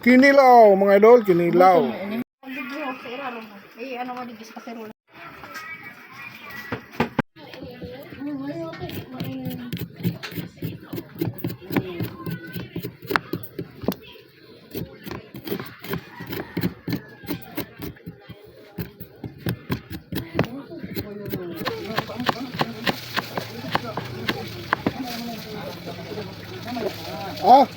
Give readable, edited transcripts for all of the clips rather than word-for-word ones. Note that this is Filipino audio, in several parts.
Kinilaw, mga idol, kinilaw. Ah,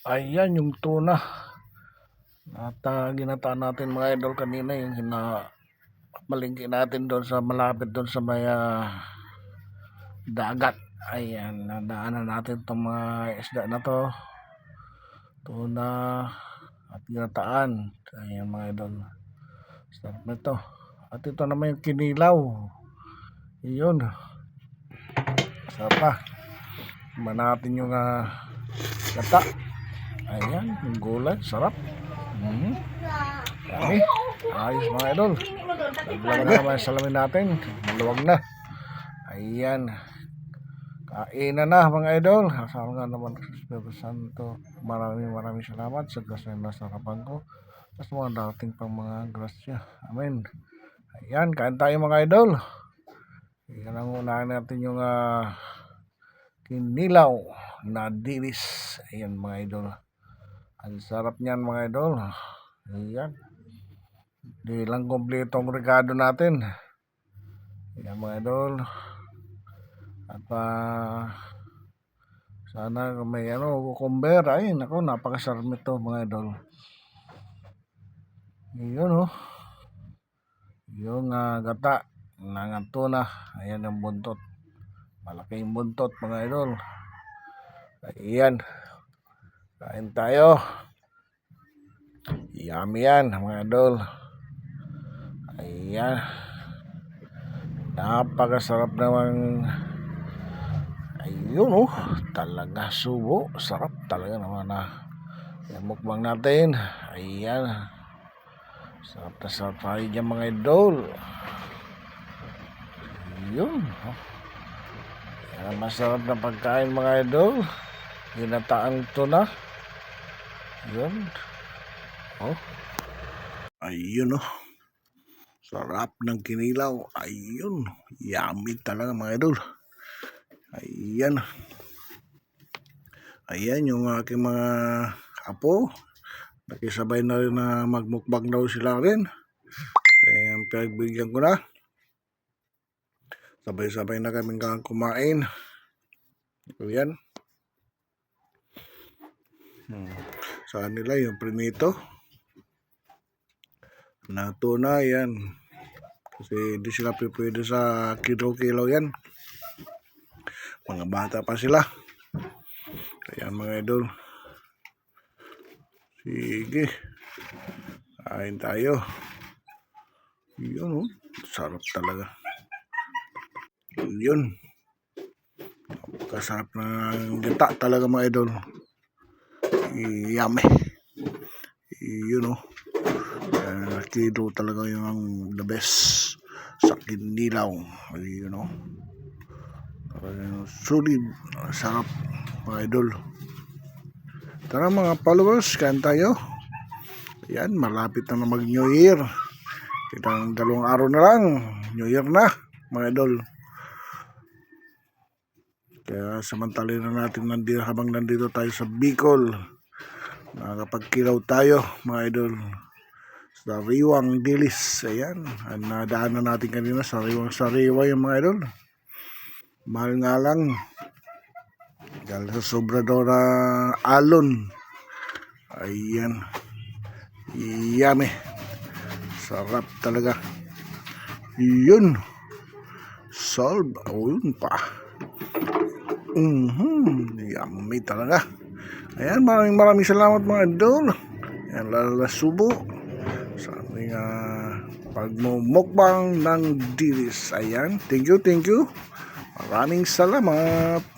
ayan yung tuna. At ginataan natin mga idol kanina yung malingki natin doon sa malapit doon sa may dagat. Ayan, nadaanan natin itong mga isda na to. Tuna at ginataan. Ayan mga idol. Sarap nito. At ito naman yung kinilaw. Yun. Sarap pa. Iba natin yung gata. Ayan, yung gulay. Sarap. Dami. Ayos mga idol. Naglaga na naman yung salamin natin. Maluwag na. Ayan. Kainan na mga idol. Kasama nga naman Espiritu Santo. Maraming salamat sa grasya na sarapan ko. At sa mga dating pang mga grasya. Amen. Ayan, kain tayo mga idol. Ayan ang unahin natin yung kinilaw na dilis. Ayan mga idol. Ang sarap niyan mga idol. Ayan. Di lang kompleto ang regado natin. Ayan mga idol. At sana may cucumber. Ay nako, napakasarap nito mga idol. Yun yung gata ng tuna. Ayan yung buntot. Malaking buntot mga idol. Ayan. Kain tayo. Yummy yan mga idol. Ayan. Napakasarap naman. Ayun talaga subo. Sarap talaga naman yung mukbang natin. Ayan. Sarap na sarap tayo dyan mga idol. Yun. Yan, masarap na pagkain mga idol. Ginataang tuna. Yun. Ayun sarap ng kinilaw. Ayun. Yummy talaga mga idol. Ayan. Ayan yung aking mga apo. Nakisabay na rin na magmukbang daw sila rin. Ayan, pinagbigyan ko na. Sabay-sabay na kaming kumain. Ayan. Sa nila yung prinito na tuna yan. Kasi di sila pwede sa kilo-kilo yan. Mga bata pa sila. Ayan mga idol. Sige. Kain tayo. Yun sarap talaga. Yun. Kasarap na gata talaga mga idol. Yummy. Yun kilo talaga yung the best sa kinilaw. Yun solid. Sarap mga idol. Tara mga followers, kain tayo. Ayan, malapit na mag New Year. Kitang 2 araw na lang New Year na mga idol. Kaya samantalin na natin habang nandito tayo sa Bicol, nakakapagkilaw tayo mga idol sa Riwang Dilis. Ayan, nadaanan natin kanina sa Riwang Sariwa yung mga idol. Mahal nga lang dahil sa sobra daw na alon. Ayan. Yummy. Sarap talaga. Yun. Solve. Oh, yun pa. Yummy talaga. Ayan, maraming salamat mga idol. Ayan, lalo na subo sa aming pagmumukbang ng dilis. Ayan, thank you. Maraming salamat.